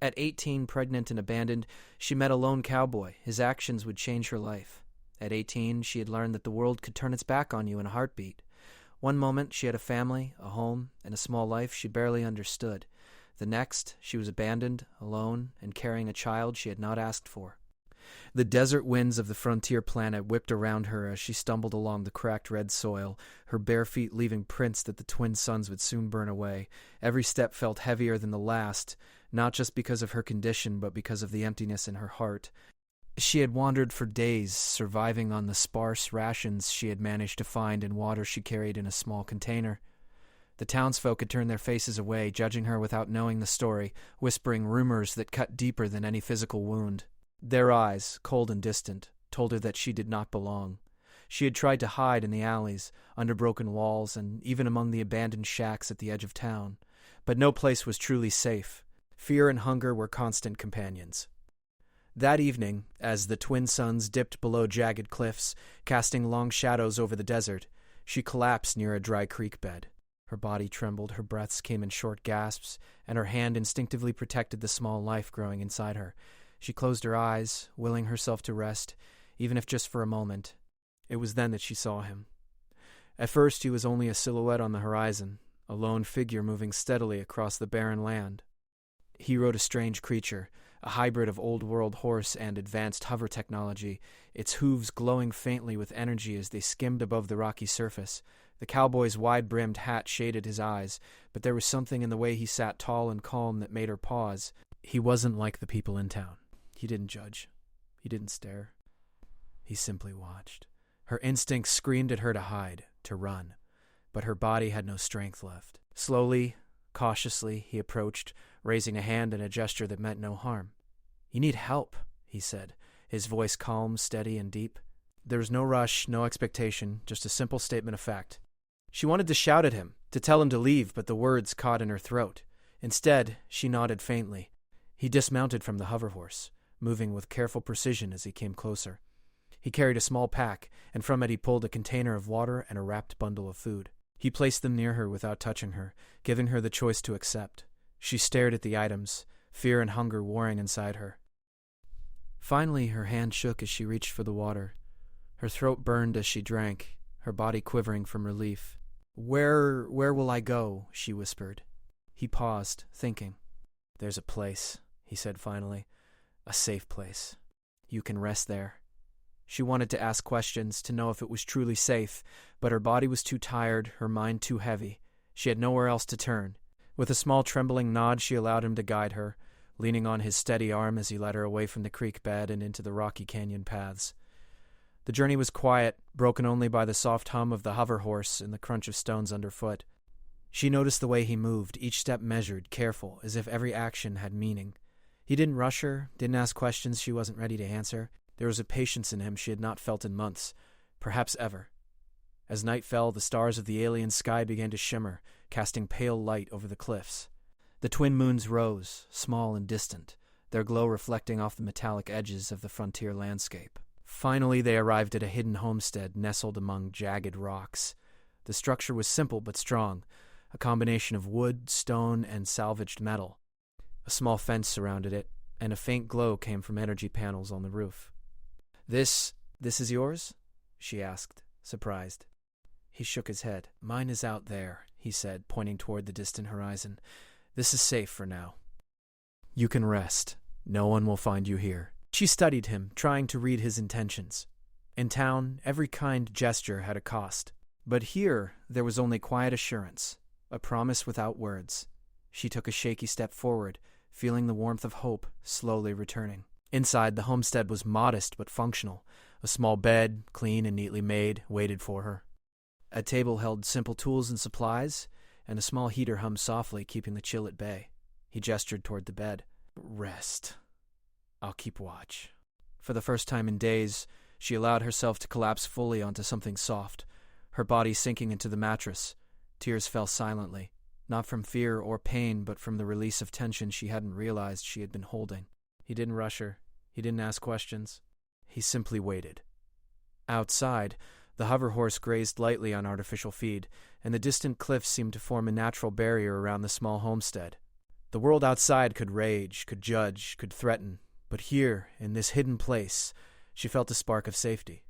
At 18, pregnant and abandoned, she met a lone cowboy. His actions would change her life. At 18, she had learned that the world could turn its back on you in a heartbeat. One moment, she had a family, a home, and a small life she barely understood. The next, she was abandoned, alone, and carrying a child she had not asked for. The desert winds of the frontier planet whipped around her as she stumbled along the cracked red soil, her bare feet leaving prints that the twin suns would soon burn away. Every step felt heavier than the last, not just because of her condition, but because of the emptiness in her heart. She had wandered for days, surviving on the sparse rations she had managed to find and water she carried in a small container. The townsfolk had turned their faces away, judging her without knowing the story, whispering rumors that cut deeper than any physical wound. Their eyes, cold and distant, told her that she did not belong. She had tried to hide in the alleys, under broken walls, and even among the abandoned shacks at the edge of town. But no place was truly safe. Fear and hunger were constant companions. That evening, as the twin suns dipped below jagged cliffs, casting long shadows over the desert, she collapsed near a dry creek bed. Her body trembled, her breaths came in short gasps, and her hand instinctively protected the small life growing inside her. She closed her eyes, willing herself to rest, even if just for a moment. It was then that she saw him. At first he was only a silhouette on the horizon, a lone figure moving steadily across the barren land. He rode a strange creature, a hybrid of old-world horse and advanced hover technology, its hooves glowing faintly with energy as they skimmed above the rocky surface. The cowboy's wide-brimmed hat shaded his eyes, but there was something in the way he sat tall and calm that made her pause. He wasn't like the people in town. He didn't judge. He didn't stare. He simply watched. Her instincts screamed at her to hide, to run, but her body had no strength left. Slowly, cautiously, he approached, raising a hand in a gesture that meant no harm. "You need help," he said, his voice calm, steady, and deep. There was no rush, no expectation, just a simple statement of fact. She wanted to shout at him, to tell him to leave, but the words caught in her throat. Instead, she nodded faintly. He dismounted from the hover horse, moving with careful precision as he came closer. He carried a small pack, and from it he pulled a container of water and a wrapped bundle of food. He placed them near her without touching her, giving her the choice to accept. She stared at the items, fear and hunger warring inside her. Finally, her hand shook as she reached for the water. Her throat burned as she drank, her body quivering from relief. Where will I go?" she whispered. He paused, thinking. "There's a place," he said finally. "A safe place. You can rest there." She wanted to ask questions, to know if it was truly safe, but her body was too tired, her mind too heavy. She had nowhere else to turn. With a small trembling nod, she allowed him to guide her, leaning on his steady arm as he led her away from the creek bed and into the rocky canyon paths. The journey was quiet, broken only by the soft hum of the hover horse and the crunch of stones underfoot. She noticed the way he moved, each step measured, careful, as if every action had meaning. He didn't rush her, didn't ask questions she wasn't ready to answer. There was a patience in him she had not felt in months, perhaps ever. As night fell, the stars of the alien sky began to shimmer, casting pale light over the cliffs. The twin moons rose, small and distant, their glow reflecting off the metallic edges of the frontier landscape. Finally, they arrived at a hidden homestead nestled among jagged rocks. The structure was simple but strong, a combination of wood, stone, and salvaged metal. A small fence surrounded it, and a faint glow came from energy panels on the roof. This is yours?" she asked, surprised. He shook his head. "Mine is out there," he said, pointing toward the distant horizon. "This is safe for now. You can rest. No one will find you here." She studied him, trying to read his intentions. In town, every kind gesture had a cost. But here, there was only quiet assurance, a promise without words. She took a shaky step forward, feeling the warmth of hope slowly returning. Inside, the homestead was modest but functional. A small bed, clean and neatly made, waited for her. A table held simple tools and supplies, and a small heater hummed softly, keeping the chill at bay. He gestured toward the bed. "Rest. I'll keep watch." For the first time in days, she allowed herself to collapse fully onto something soft, her body sinking into the mattress. Tears fell silently, not from fear or pain, but from the release of tension she hadn't realized she had been holding. He didn't rush her. He didn't ask questions. He simply waited. Outside, the hover horse grazed lightly on artificial feed, and the distant cliffs seemed to form a natural barrier around the small homestead. The world outside could rage, could judge, could threaten, but here, in this hidden place, she felt a spark of safety.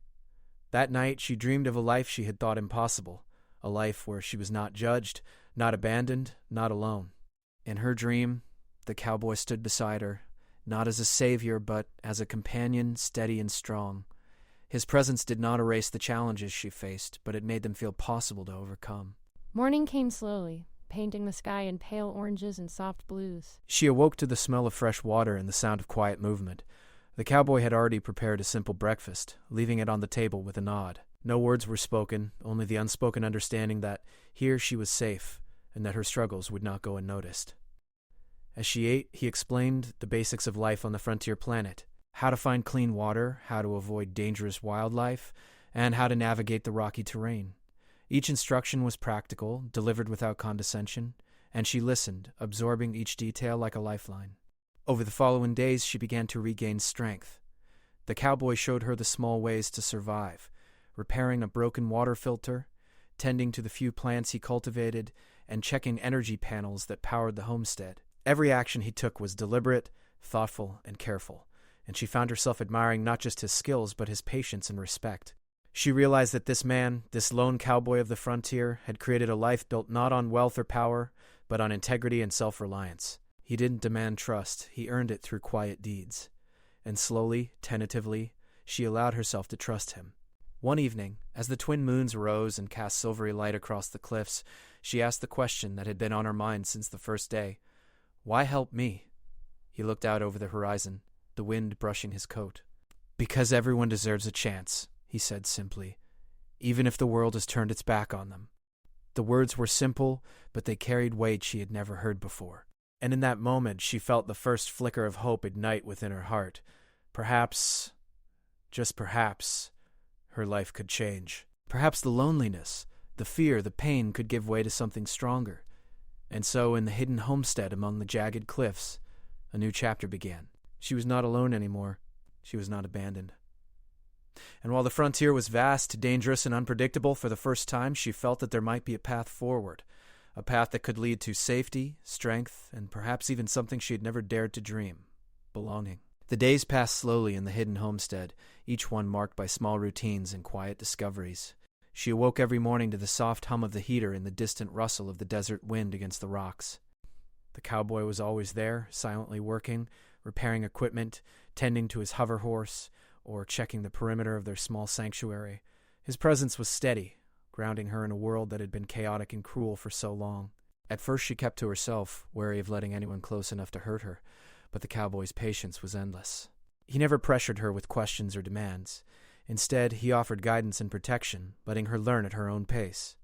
That night, she dreamed of a life she had thought impossible, a life where she was not judged, not abandoned, not alone. In her dream, the cowboy stood beside her, not as a savior, but as a companion, steady and strong. His presence did not erase the challenges she faced, but it made them feel possible to overcome. Morning came slowly, painting the sky in pale oranges and soft blues. She awoke to the smell of fresh water and the sound of quiet movement. The cowboy had already prepared a simple breakfast, leaving it on the table with a nod. No words were spoken, only the unspoken understanding that here she was safe, and that her struggles would not go unnoticed. As she ate, he explained the basics of life on the frontier planet, how to find clean water, how to avoid dangerous wildlife, and how to navigate the rocky terrain. Each instruction was practical, delivered without condescension, and she listened, absorbing each detail like a lifeline. Over the following days, she began to regain strength. The cowboy showed her the small ways to survive, repairing a broken water filter, tending to the few plants he cultivated, and checking energy panels that powered the homestead. Every action he took was deliberate, thoughtful, and careful, and she found herself admiring not just his skills, but his patience and respect. She realized that this man, this lone cowboy of the frontier, had created a life built not on wealth or power, but on integrity and self-reliance. He didn't demand trust, he earned it through quiet deeds. And slowly, tentatively, she allowed herself to trust him. One evening, as the twin moons rose and cast silvery light across the cliffs, she asked the question that had been on her mind since the first day. Why help me? He looked out over the horizon, the wind brushing his coat. Because everyone deserves a chance, he said simply, even if the world has turned its back on them. The words were simple, but they carried weight she had never heard before. And in that moment, she felt the first flicker of hope ignite within her heart. Perhaps, just perhaps, her life could change. Perhaps the loneliness, the fear, the pain could give way to something stronger. And so, in the hidden homestead among the jagged cliffs, a new chapter began. She was not alone anymore. She was not abandoned. And while the frontier was vast, dangerous, and unpredictable, for the first time she felt that there might be a path forward. A path that could lead to safety, strength, and perhaps even something she had never dared to dream, belonging. The days passed slowly in the hidden homestead, each one marked by small routines and quiet discoveries. She awoke every morning to the soft hum of the heater and the distant rustle of the desert wind against the rocks. The cowboy was always there, silently working, repairing equipment, tending to his hover horse, or checking the perimeter of their small sanctuary. His presence was steady, grounding her in a world that had been chaotic and cruel for so long. At first she kept to herself, wary of letting anyone close enough to hurt her, but the cowboy's patience was endless. He never pressured her with questions or demands. Instead, he offered guidance and protection, letting her learn at her own pace.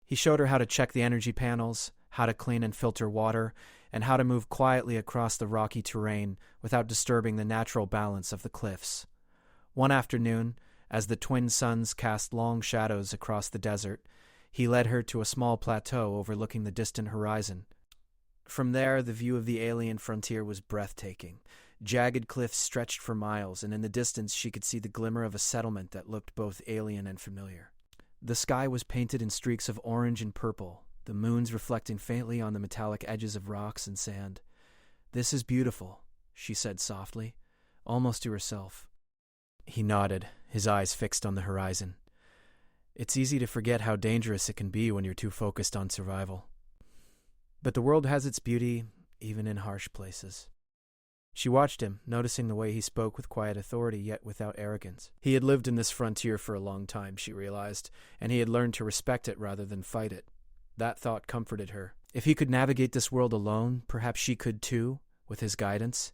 He showed her how to check the energy panels, how to clean and filter water, and how to move quietly across the rocky terrain without disturbing the natural balance of the cliffs. One afternoon, as the twin suns cast long shadows across the desert, he led her to a small plateau overlooking the distant horizon. From there, the view of the alien frontier was breathtaking. Jagged cliffs stretched for miles, and in the distance she could see the glimmer of a settlement that looked both alien and familiar. The sky was painted in streaks of orange and purple, the moons reflecting faintly on the metallic edges of rocks and sand. "This is beautiful," she said softly, almost to herself. He nodded, his eyes fixed on the horizon. It's easy to forget how dangerous it can be when you're too focused on survival. But the world has its beauty, even in harsh places. She watched him, noticing the way he spoke with quiet authority, yet without arrogance. He had lived in this frontier for a long time, she realized, and he had learned to respect it rather than fight it. That thought comforted her. If he could navigate this world alone, perhaps she could too, with his guidance.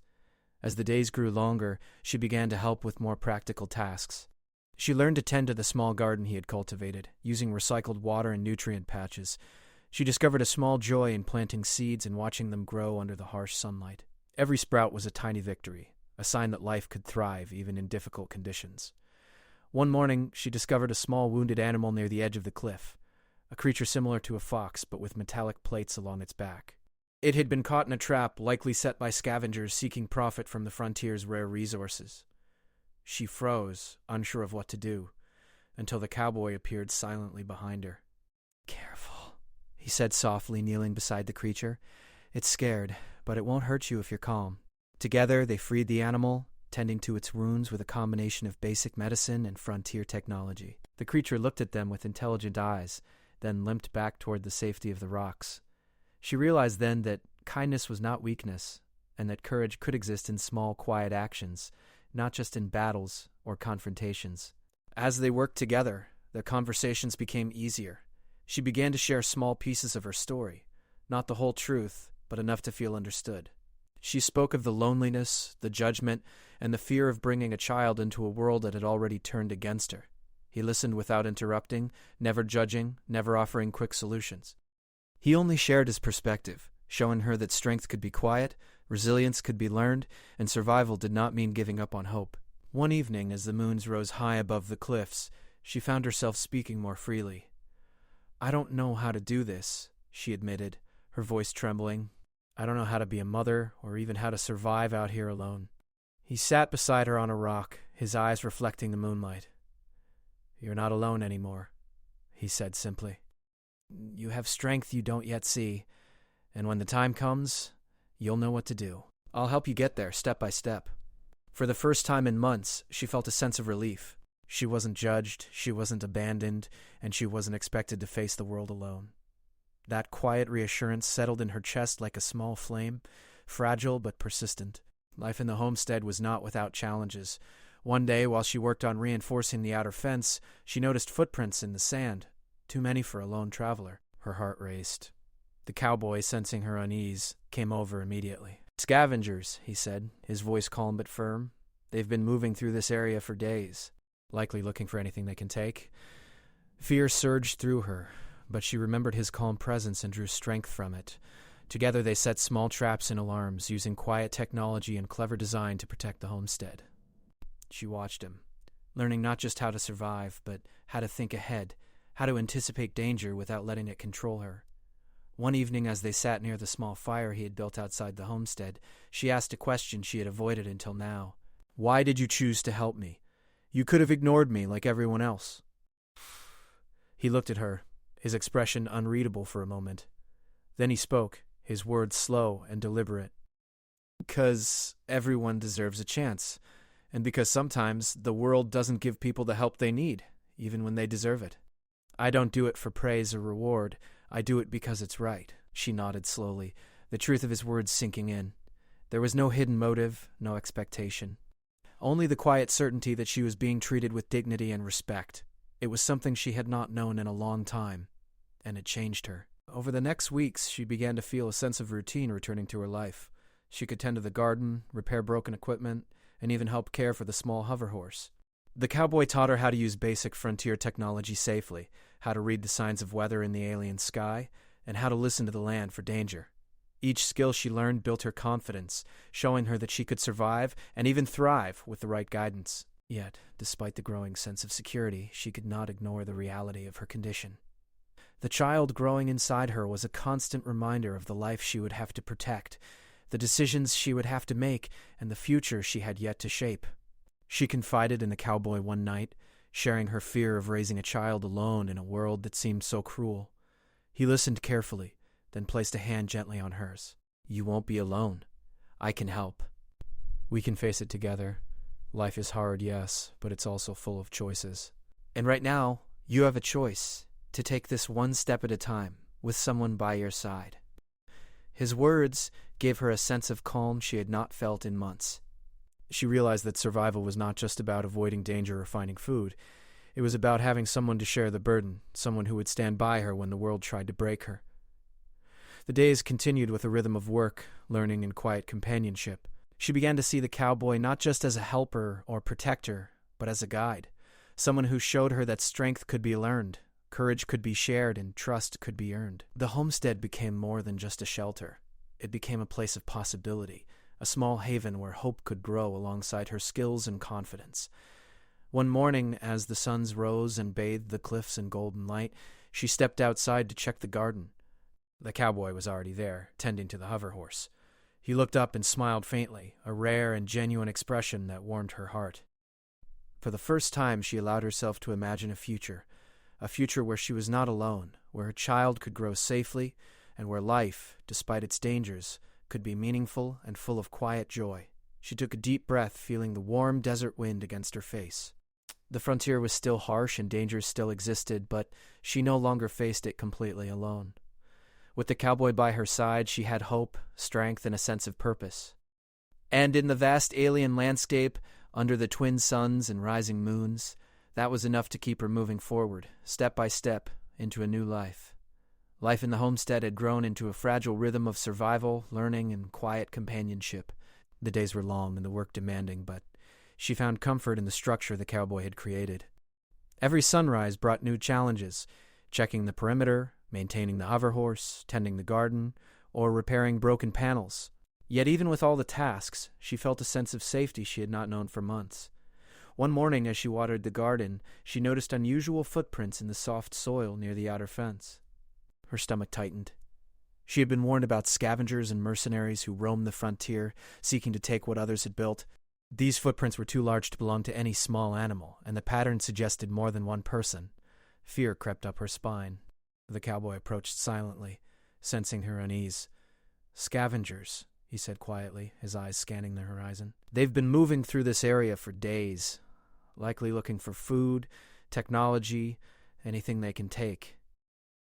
As the days grew longer, she began to help with more practical tasks. She learned to tend to the small garden he had cultivated, using recycled water and nutrient patches. She discovered a small joy in planting seeds and watching them grow under the harsh sunlight. Every sprout was a tiny victory, a sign that life could thrive even in difficult conditions. One morning, she discovered a small wounded animal near the edge of the cliff, a creature similar to a fox but with metallic plates along its back. It had been caught in a trap likely set by scavengers seeking profit from the frontier's rare resources. She froze, unsure of what to do, until the cowboy appeared silently behind her. "Careful," he said softly, kneeling beside the creature. "It's scared, but it won't hurt you if you're calm." Together, they freed the animal, tending to its wounds with a combination of basic medicine and frontier technology. The creature looked at them with intelligent eyes, then limped back toward the safety of the rocks. She realized then that kindness was not weakness, and that courage could exist in small, quiet actions, not just in battles or confrontations. As they worked together, their conversations became easier. She began to share small pieces of her story, not the whole truth, but enough to feel understood. She spoke of the loneliness, the judgment, and the fear of bringing a child into a world that had already turned against her. He listened without interrupting, never judging, never offering quick solutions. He only shared his perspective, showing her that strength could be quiet, resilience could be learned, and survival did not mean giving up on hope. One evening, as the moons rose high above the cliffs, she found herself speaking more freely. "I don't know how to do this," she admitted, her voice trembling. "I don't know how to be a mother, or even how to survive out here alone." He sat beside her on a rock, his eyes reflecting the moonlight. "You're not alone anymore," he said simply. "You have strength you don't yet see, and when the time comes, you'll know what to do. I'll help you get there, step by step." For the first time in months, she felt a sense of relief. She wasn't judged, she wasn't abandoned, and she wasn't expected to face the world alone. That quiet reassurance settled in her chest like a small flame, fragile but persistent. Life in the homestead was not without challenges. One day, while she worked on reinforcing the outer fence, she noticed footprints in the sand, too many for a lone traveler. Her heart raced. The cowboy, sensing her unease, came over immediately. "Scavengers," he said, his voice calm but firm. "They've been moving through this area for days, likely looking for anything they can take." Fear surged through her, but she remembered his calm presence and drew strength from it. Together they set small traps and alarms, using quiet technology and clever design to protect the homestead. She watched him, learning not just how to survive, but how to think ahead, how to anticipate danger without letting it control her. One evening, as they sat near the small fire he had built outside the homestead, she asked a question she had avoided until now. "Why did you choose to help me? You could have ignored me like everyone else." He looked at her, his expression unreadable for a moment. Then he spoke, his words slow and deliberate. "Because everyone deserves a chance, and because sometimes the world doesn't give people the help they need, even when they deserve it. I don't do it for praise or reward. I do it because it's right." She nodded slowly, the truth of his words sinking in. There was no hidden motive, no expectation. Only the quiet certainty that she was being treated with dignity and respect. It was something she had not known in a long time, and it changed her. Over the next weeks, she began to feel a sense of routine returning to her life. She could tend to the garden, repair broken equipment, and even help care for the small hover horse. The cowboy taught her how to use basic frontier technology safely, how to read the signs of weather in the alien sky, and how to listen to the land for danger. Each skill she learned built her confidence, showing her that she could survive and even thrive with the right guidance. Yet, despite the growing sense of security, she could not ignore the reality of her condition. The child growing inside her was a constant reminder of the life she would have to protect, the decisions she would have to make, and the future she had yet to shape. She confided in the cowboy one night, sharing her fear of raising a child alone in a world that seemed so cruel. He listened carefully, then placed a hand gently on hers. "You won't be alone. I can help. We can face it together. Life is hard, yes, but it's also full of choices. And right now, you have a choice to take this one step at a time with someone by your side." His words gave her a sense of calm she had not felt in months. She realized that survival was not just about avoiding danger or finding food. It was about having someone to share the burden, someone who would stand by her when the world tried to break her. The days continued with a rhythm of work, learning, and quiet companionship. She began to see the cowboy not just as a helper or protector, but as a guide, someone who showed her that strength could be learned, courage could be shared, and trust could be earned. The homestead became more than just a shelter. It became a place of possibility, a small haven where hope could grow alongside her skills and confidence. One morning, as the suns rose and bathed the cliffs in golden light, she stepped outside to check the garden. The cowboy was already there, tending to the hover horse. He looked up and smiled faintly, a rare and genuine expression that warmed her heart. For the first time, she allowed herself to imagine a future where she was not alone, where her child could grow safely, and where life, despite its dangers, could be meaningful and full of quiet joy. She took a deep breath, feeling the warm desert wind against her face. The frontier was still harsh and dangers still existed, but she no longer faced it completely alone. With the cowboy by her side, she had hope, strength, and a sense of purpose. And in the vast alien landscape, under the twin suns and rising moons, that was enough to keep her moving forward, step by step, into a new life. Life in the homestead had grown into a fragile rhythm of survival, learning, and quiet companionship. The days were long and the work demanding, but she found comfort in the structure the cowboy had created. Every sunrise brought new challenges, checking the perimeter, maintaining the hover horse, tending the garden, or repairing broken panels. Yet even with all the tasks, she felt a sense of safety she had not known for months. One morning as she watered the garden, she noticed unusual footprints in the soft soil near the outer fence. Her stomach tightened. She had been warned about scavengers and mercenaries who roamed the frontier, seeking to take what others had built. These footprints were too large to belong to any small animal, and the pattern suggested more than one person. Fear crept up her spine. The cowboy approached silently, sensing her unease. "Scavengers," he said quietly, his eyes scanning the horizon. "They've been moving through this area for days, likely looking for food, technology, anything they can take."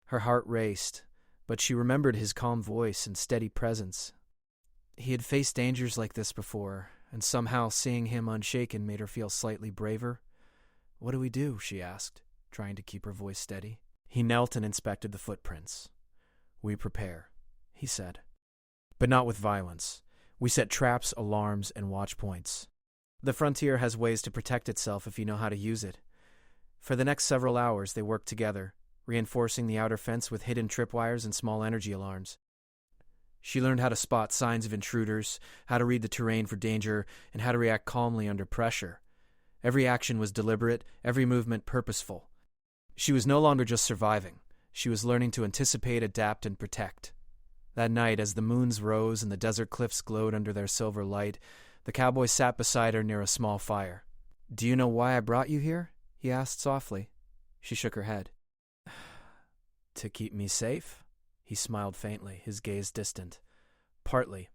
Her heart raced, but she remembered his calm voice and steady presence. He had faced dangers like this before, and somehow seeing him unshaken made her feel slightly braver. "What do we do?" she asked, trying to keep her voice steady. He knelt and inspected the footprints. "We prepare," he said. "But not with violence. We set traps, alarms, and watch points. The frontier has ways to protect itself if you know how to use it." For the next several hours they worked together, reinforcing the outer fence with hidden tripwires and small energy alarms. She learned how to spot signs of intruders, how to read the terrain for danger, and how to react calmly under pressure. Every action was deliberate, every movement purposeful. She was no longer just surviving. She was learning to anticipate, adapt, and protect. That night, as the moons rose and the desert cliffs glowed under their silver light, the cowboy sat beside her near a small fire. "Do you know why I brought you here?" he asked softly. She shook her head. "To keep me safe?" He smiled faintly, his gaze distant. "Partly.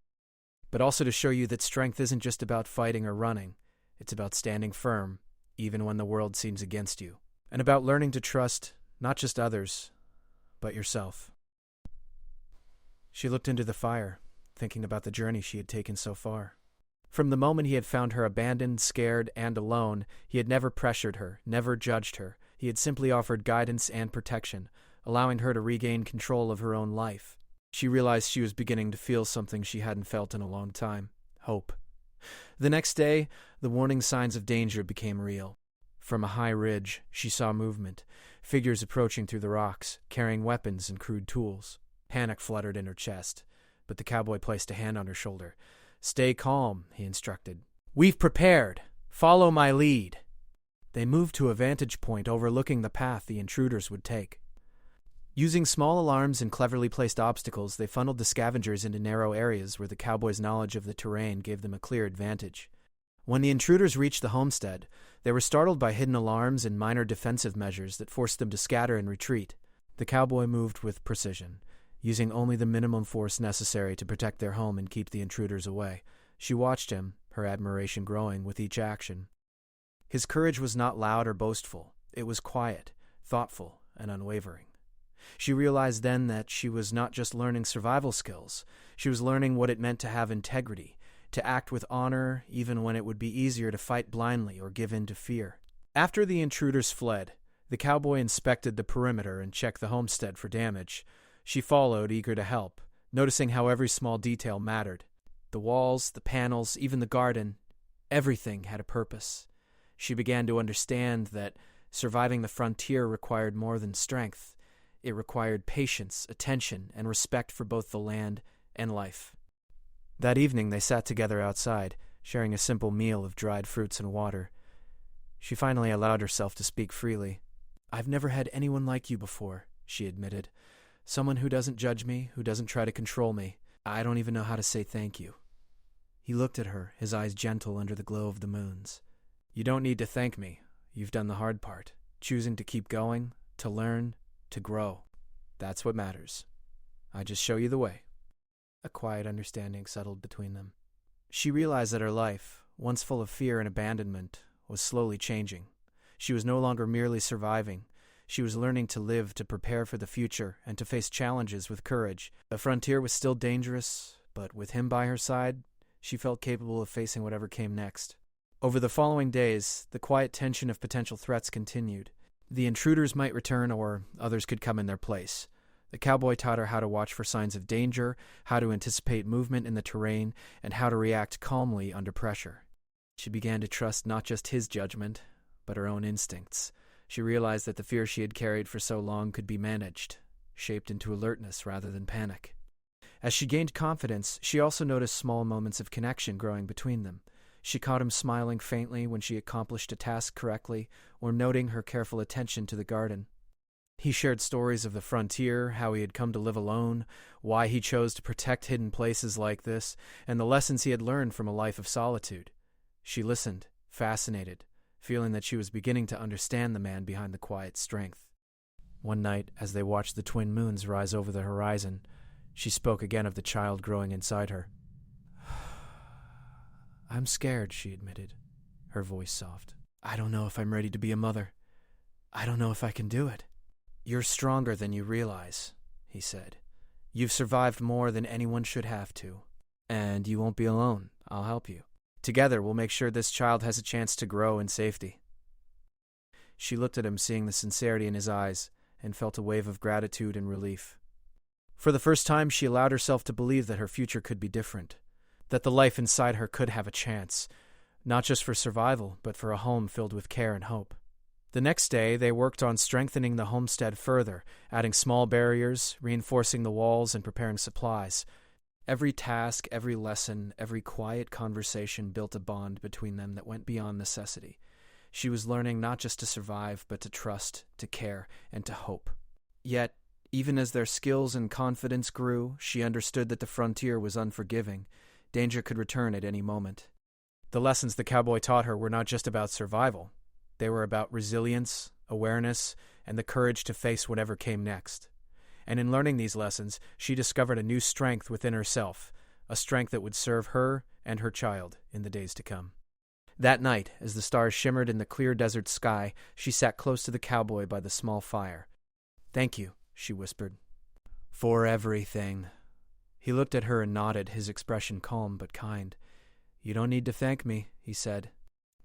But also to show you that strength isn't just about fighting or running. It's about standing firm, even when the world seems against you. And about learning to trust not just others, but yourself." She looked into the fire, thinking about the journey she had taken so far. From the moment he had found her abandoned, scared, and alone, he had never pressured her, never judged her. He had simply offered guidance and protection, allowing her to regain control of her own life. She realized she was beginning to feel something she hadn't felt in a long time: hope. The next day, the warning signs of danger became real. From a high ridge, she saw movement, figures approaching through the rocks, carrying weapons and crude tools. Panic fluttered in her chest, but the cowboy placed a hand on her shoulder. "Stay calm," he instructed. "We've prepared. Follow my lead." They moved to a vantage point overlooking the path the intruders would take. Using small alarms and cleverly placed obstacles, they funneled the scavengers into narrow areas where the cowboys' knowledge of the terrain gave them a clear advantage. When the intruders reached the homestead, they were startled by hidden alarms and minor defensive measures that forced them to scatter and retreat. The cowboy moved with precision, using only the minimum force necessary to protect their home and keep the intruders away. She watched him, her admiration growing with each action. His courage was not loud or boastful. It was quiet, thoughtful, and unwavering. She realized then that she was not just learning survival skills. She was learning what it meant to have integrity, to act with honor even when it would be easier to fight blindly or give in to fear. After the intruders fled, the cowboy inspected the perimeter and checked the homestead for damage. She followed, eager to help, noticing how every small detail mattered. The walls, the panels, even the garden, everything had a purpose. She began to understand that surviving the frontier required more than strength. It required patience, attention, and respect for both the land and life. That evening they sat together outside, sharing a simple meal of dried fruits and water. She finally allowed herself to speak freely. "I've never had anyone like you before," she admitted. "Someone who doesn't judge me, who doesn't try to control me. I don't even know how to say thank you." He looked at her, his eyes gentle under the glow of the moons. "You don't need to thank me. You've done the hard part. Choosing to keep going, to learn, to grow. That's what matters. I just show you the way." A quiet understanding settled between them. She realized that her life, once full of fear and abandonment, was slowly changing. She was no longer merely surviving. She was learning to live, to prepare for the future, and to face challenges with courage. The frontier was still dangerous, but with him by her side, she felt capable of facing whatever came next. Over the following days, the quiet tension of potential threats continued. The intruders might return, or others could come in their place. The cowboy taught her how to watch for signs of danger, how to anticipate movement in the terrain, and how to react calmly under pressure. She began to trust not just his judgment, but her own instincts. She realized that the fear she had carried for so long could be managed, shaped into alertness rather than panic. As she gained confidence, she also noticed small moments of connection growing between them. She caught him smiling faintly when she accomplished a task correctly, or noting her careful attention to the garden. He shared stories of the frontier, how he had come to live alone, why he chose to protect hidden places like this, and the lessons he had learned from a life of solitude. She listened, fascinated, feeling that she was beginning to understand the man behind the quiet strength. One night, as they watched the twin moons rise over the horizon, she spoke again of the child growing inside her. "I'm scared," she admitted, her voice soft. "I don't know if I'm ready to be a mother. I don't know if I can do it." "You're stronger than you realize," he said. "You've survived more than anyone should have to. And you won't be alone. I'll help you. Together, we'll make sure this child has a chance to grow in safety." She looked at him, seeing the sincerity in his eyes, and felt a wave of gratitude and relief. For the first time, she allowed herself to believe that her future could be different, that the life inside her could have a chance, not just for survival, but for a home filled with care and hope. The next day, they worked on strengthening the homestead further, adding small barriers, reinforcing the walls, and preparing supplies. Every task, every lesson, every quiet conversation built a bond between them that went beyond necessity. She was learning not just to survive, but to trust, to care, and to hope. Yet, even as their skills and confidence grew, she understood that the frontier was unforgiving. Danger could return at any moment. The lessons the cowboy taught her were not just about survival. They were about resilience, awareness, and the courage to face whatever came next. And in learning these lessons, she discovered a new strength within herself, a strength that would serve her and her child in the days to come. That night, as the stars shimmered in the clear desert sky, she sat close to the cowboy by the small fire. "Thank you," she whispered. "For everything." He looked at her and nodded, his expression calm but kind. "You don't need to thank me," he said.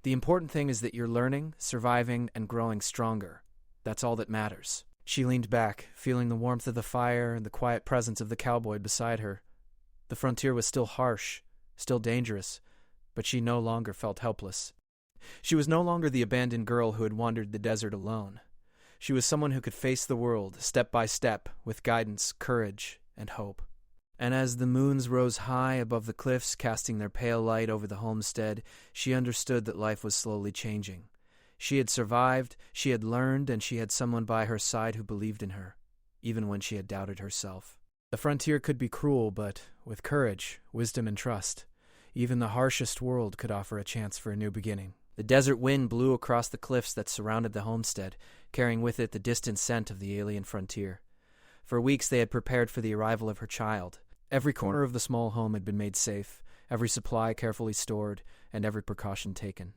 "The important thing is that you're learning, surviving, and growing stronger. That's all that matters." She leaned back, feeling the warmth of the fire and the quiet presence of the cowboy beside her. The frontier was still harsh, still dangerous, but she no longer felt helpless. She was no longer the abandoned girl who had wandered the desert alone. She was someone who could face the world, step by step, with guidance, courage, and hope. And as the moons rose high above the cliffs, casting their pale light over the homestead, she understood that life was slowly changing. She had survived, she had learned, and she had someone by her side who believed in her, even when she had doubted herself. The frontier could be cruel, but with courage, wisdom, and trust, even the harshest world could offer a chance for a new beginning. The desert wind blew across the cliffs that surrounded the homestead, carrying with it the distant scent of the alien frontier. For weeks they had prepared for the arrival of her child. Every corner of the small home had been made safe, every supply carefully stored, and every precaution taken.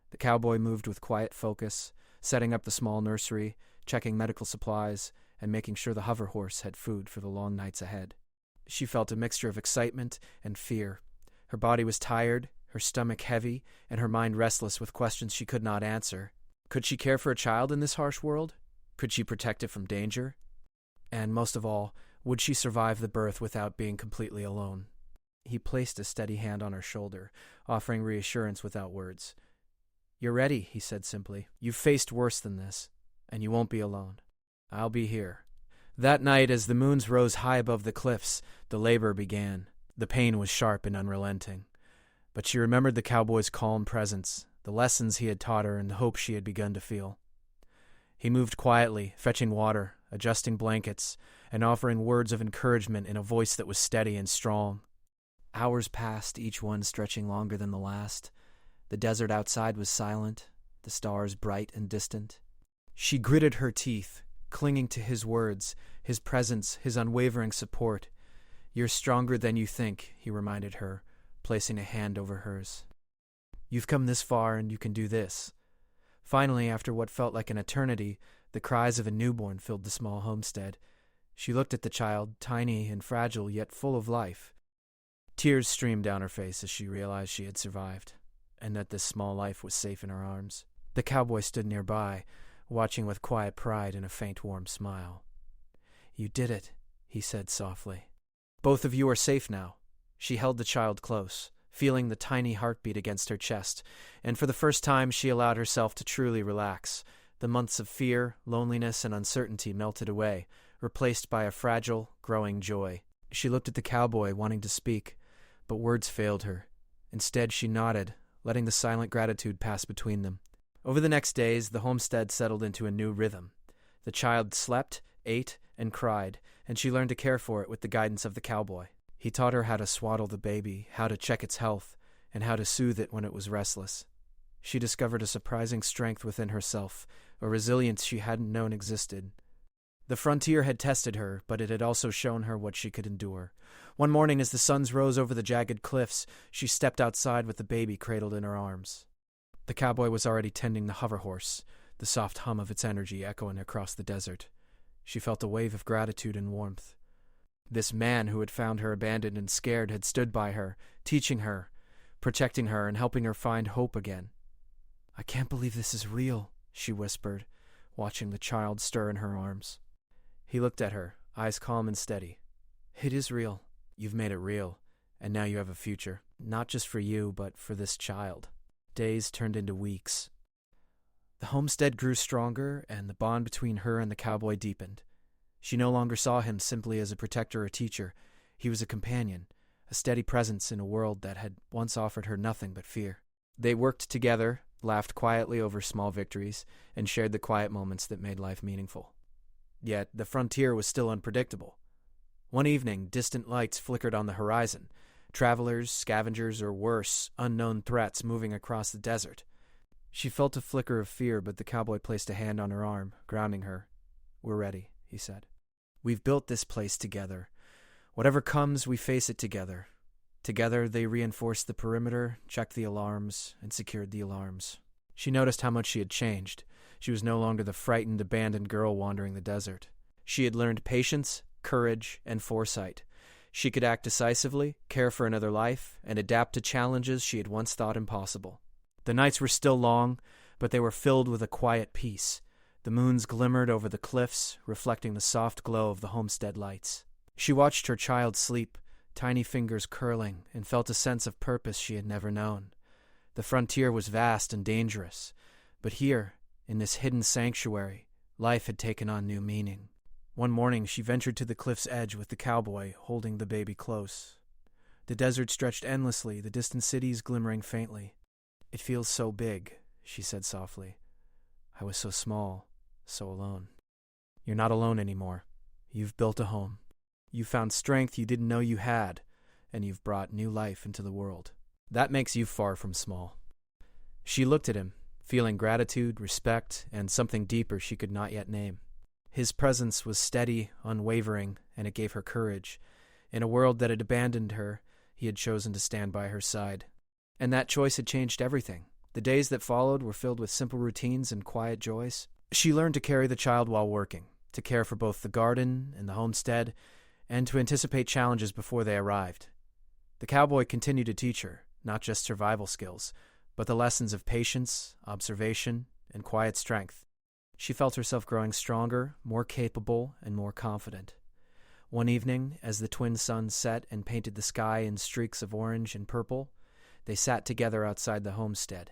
The cowboy moved with quiet focus, setting up the small nursery, checking medical supplies, and making sure the hover horse had food for the long nights ahead. She felt a mixture of excitement and fear. Her body was tired, her stomach heavy, and her mind restless with questions she could not answer. Could she care for a child in this harsh world? Could she protect it from danger? And most of all, would she survive the birth without being completely alone? He placed a steady hand on her shoulder, offering reassurance without words. "You're ready," he said simply. "You've faced worse than this, and you won't be alone. I'll be here." That night, as the moons rose high above the cliffs, the labor began. The pain was sharp and unrelenting. But she remembered the cowboy's calm presence, the lessons he had taught her, and the hope she had begun to feel. He moved quietly, fetching water, adjusting blankets, and offering words of encouragement in a voice that was steady and strong. Hours passed, each one stretching longer than the last. The desert outside was silent, the stars bright and distant. She gritted her teeth, clinging to his words, his presence, his unwavering support. "You're stronger than you think," he reminded her, placing a hand over hers. "You've come this far and you can do this." Finally, after what felt like an eternity, the cries of a newborn filled the small homestead. She looked at the child, tiny and fragile, yet full of life. Tears streamed down her face as she realized she had survived, and that this small life was safe in her arms. The cowboy stood nearby, watching with quiet pride and a faint warm smile. "You did it," he said softly. "Both of you are safe now." She held the child close, feeling the tiny heartbeat against her chest, and for the first time she allowed herself to truly relax. The months of fear, loneliness, and uncertainty melted away, replaced by a fragile, growing joy. She looked at the cowboy, wanting to speak, but words failed her. Instead, she nodded, letting the silent gratitude pass between them. Over the next days, the homestead settled into a new rhythm. The child slept, ate, and cried, and she learned to care for it with the guidance of the cowboy. He taught her how to swaddle the baby, how to check its health, and how to soothe it when it was restless. She discovered a surprising strength within herself, a resilience she hadn't known existed. The frontier had tested her, but it had also shown her what she could endure. One morning, as the suns rose over the jagged cliffs, she stepped outside with the baby cradled in her arms. The cowboy was already tending the hover horse, the soft hum of its energy echoing across the desert. She felt a wave of gratitude and warmth. This man who had found her abandoned and scared had stood by her, teaching her, protecting her, and helping her find hope again. "I can't believe this is real," she whispered, watching the child stir in her arms. He looked at her, eyes calm and steady. "It is real. You've made it real, and now you have a future, not just for you, but for this child." Days turned into weeks. The homestead grew stronger, and the bond between her and the cowboy deepened. She no longer saw him simply as a protector or teacher. He was a companion, a steady presence in a world that had once offered her nothing but fear. They worked together, laughed quietly over small victories, and shared the quiet moments that made life meaningful. Yet the frontier was still unpredictable. One evening, distant lights flickered on the horizon. Travelers, scavengers, or worse, unknown threats moving across the desert. She felt a flicker of fear, but the cowboy placed a hand on her arm, grounding her. "We're ready," he said. "We've built this place together. Whatever comes, we face it together." Together, they reinforced the perimeter, checked the alarms, and secured the alarms. She noticed how much she had changed. She was no longer the frightened, abandoned girl wandering the desert. She had learned patience, courage, and foresight. She could act decisively, care for another life, and adapt to challenges she had once thought impossible. The nights were still long, but they were filled with a quiet peace. The moons glimmered over the cliffs, reflecting the soft glow of the homestead lights. She watched her child sleep, tiny fingers curling, and felt a sense of purpose she had never known. The frontier was vast and dangerous, but here, in this hidden sanctuary, life had taken on new meaning. One morning, she ventured to the cliff's edge with the cowboy, holding the baby close. The desert stretched endlessly, the distant cities glimmering faintly. "It feels so big," she said softly. "I was so small, so alone." "You're not alone anymore. You've built a home. You found strength you didn't know you had, and you've brought new life into the world. That makes you far from small." She looked at him, feeling gratitude, respect, and something deeper she could not yet name. His presence was steady, unwavering, and it gave her courage. In a world that had abandoned her, he had chosen to stand by her side. And that choice had changed everything. The days that followed were filled with simple routines and quiet joys. She learned to carry the child while working, to care for both the garden and the homestead, and to anticipate challenges before they arrived. The cowboy continued to teach her, not just survival skills, but the lessons of patience, observation, and quiet strength. She felt herself growing stronger, more capable, and more confident. One evening, as the twin suns set and painted the sky in streaks of orange and purple, they sat together outside the homestead.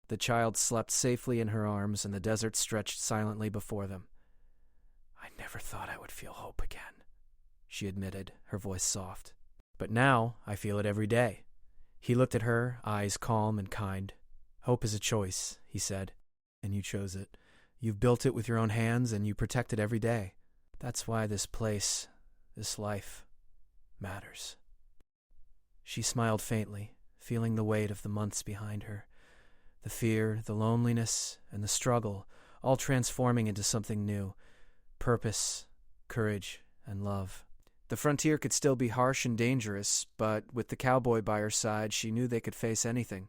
The child slept safely in her arms, and the desert stretched silently before them. "I never thought I would feel hope again," she admitted, her voice soft. "But now I feel it every day." He looked at her, eyes calm and kind. "Hope is a choice," he said, "and you chose it. You've built it with your own hands, and you protect it every day. That's why this place, this life, matters." She smiled faintly, feeling the weight of the months behind her. The fear, the loneliness, and the struggle, all transforming into something new. Purpose, courage, and love. The frontier could still be harsh and dangerous, but with the cowboy by her side, she knew they could face anything.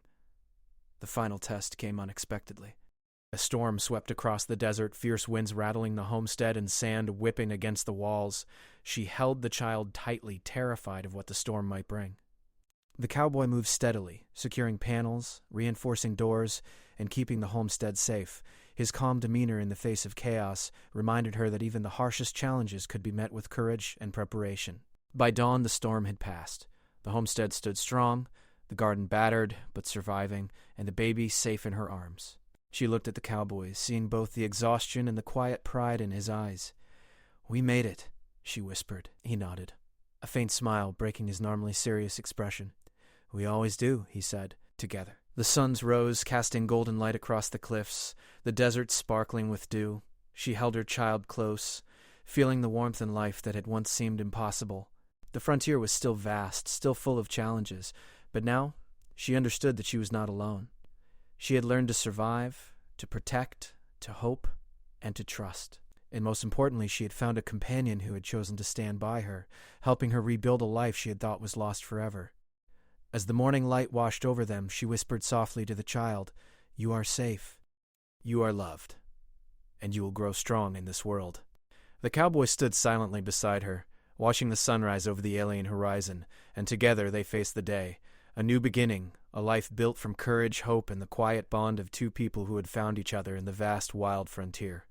The final test came unexpectedly. A storm swept across the desert, fierce winds rattling the homestead and sand whipping against the walls. She held the child tightly, terrified of what the storm might bring. The cowboy moved steadily, securing panels, reinforcing doors, and keeping the homestead safe. His calm demeanor in the face of chaos reminded her that even the harshest challenges could be met with courage and preparation. By dawn, the storm had passed. The homestead stood strong, the garden battered but surviving, and the baby safe in her arms. She looked at the cowboy, seeing both the exhaustion and the quiet pride in his eyes. "We made it," she whispered. He nodded, a faint smile breaking his normally serious expression. "We always do," he said, "together." The suns rose, casting golden light across the cliffs, the desert sparkling with dew. She held her child close, feeling the warmth and life that had once seemed impossible. The frontier was still vast, still full of challenges, but now she understood that she was not alone. She had learned to survive, to protect, to hope, and to trust. And most importantly, she had found a companion who had chosen to stand by her, helping her rebuild a life she had thought was lost forever. As the morning light washed over them, she whispered softly to the child, "You are safe. You are loved. And you will grow strong in this world." The cowboy stood silently beside her, watching the sunrise over the alien horizon, and together they faced the day. A new beginning, a life built from courage, hope, and the quiet bond of two people who had found each other in the vast, wild frontier.